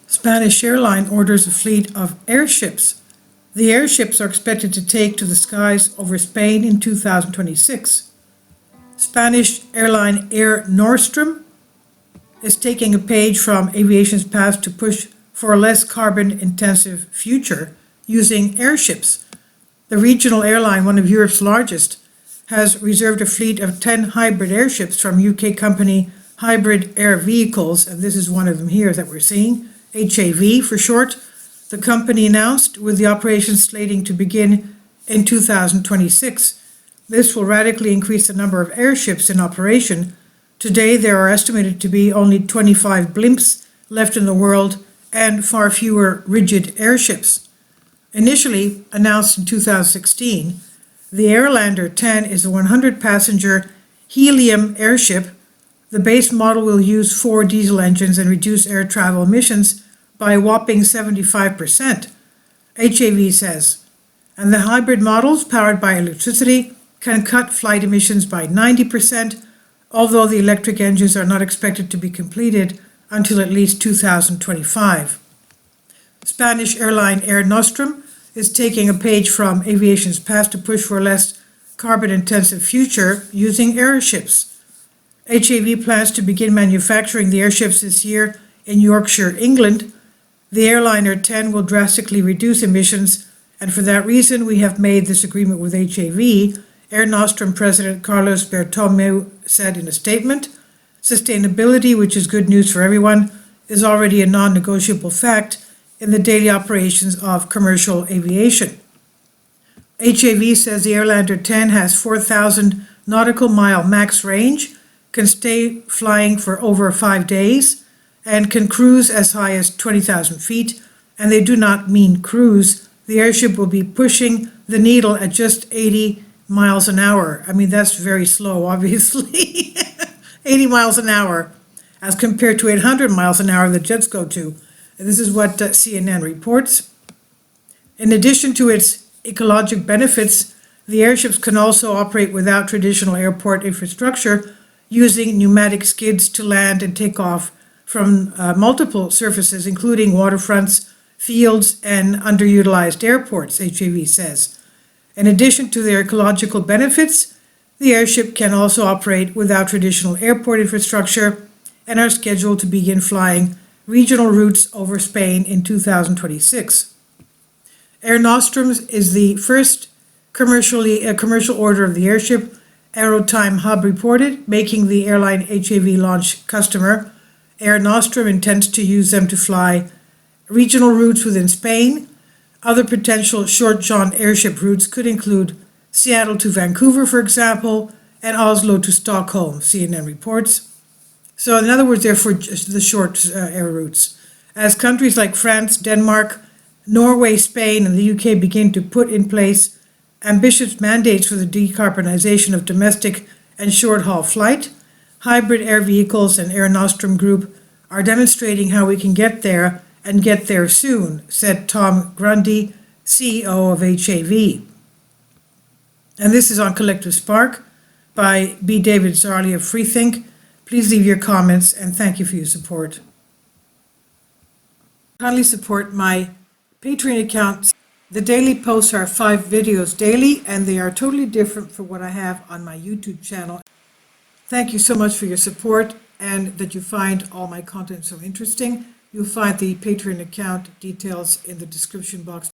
Spanish Airline orders a fleet of airships. The airships are expected to take to the skies over Spain in 2026. Spanish airline Air Nostrum is taking a page from aviation's past to push for a less carbon-intensive future using airships. The regional airline, one of Europe's largest, has reserved a fleet of 10 hybrid airships from UK company Hybrid Air Vehicles, and this is one of them here that we're seeing, HAV for short. The company announced with the operation slating to begin in 2026. This will radically increase the number of airships in operation. Today there are estimated to be only 25 Blimps left in the world and far fewer rigid airships. Initially announced in 2016, the Airlander 10 is a 100-passenger helium airship. The base model will use 4 diesel engines and reduce air travel emissions by a whopping 75%, HAV says. And the hybrid models, powered by electricity, can cut flight emissions by 90%, although the electric engines are not expected to be completed until at least 2025. Spanish airline Air Nostrum is taking a page from aviation's past to push for a less carbon-intensive future using airships. HAV plans to begin manufacturing the airships this year in Yorkshire, England. The Airliner 10 will drastically reduce emissions, and for that reason we have made this agreement with HAV, Air Nostrum President Carlos Bertomeu said in a statement. Sustainability, which is good news for everyone, is already a non-negotiable fact in the daily operations of commercial aviation. HAV says the Airlander 10 has 4,000 nautical mile max range, can stay flying for over 5 days, and can cruise as high as 20,000 feet, and they do not mean cruise. The airship will be pushing the needle at just 80 miles an hour. I mean, that's very slow, obviously. 80 miles an hour as compared to 800 miles an hour that jets go to. And this is what CNN reports. In addition to its ecologic benefits, the airships can also operate without traditional airport infrastructure, using pneumatic skids to land and take off from multiple surfaces, including waterfronts, fields, and underutilized airports, HAV says. In addition to their ecological benefits, the airship can also operate without traditional airport infrastructure and are scheduled to begin flying regional routes over Spain in 2026. Air Nostrum is the first commercial order of the airship, Aerotime Hub reported, making the airline HAV launch customer. Air Nostrum intends to use them to fly regional routes within Spain. Other potential short-jaunt airship routes could include Seattle to Vancouver, for example, and Oslo to Stockholm, CNN reports. So in other words, they're for the short air routes. As countries like France, Denmark, Norway, Spain, and the UK begin to put in place ambitious mandates for the decarbonization of domestic and short-haul flight, Hybrid Air Vehicles and Air Nostrum Group are demonstrating how we can get there and get there soon, said Tom Grundy, CEO of HAV. And this is on Collective Spark by B. David Zarley of Freethink. Please leave your comments and thank you for your support. Kindly support my Patreon account. The daily posts are 5 videos daily, and they are totally different from what I have on my YouTube channel. Thank you so much for your support and that you find all my content so interesting. You'll find the Patreon account details in the description box.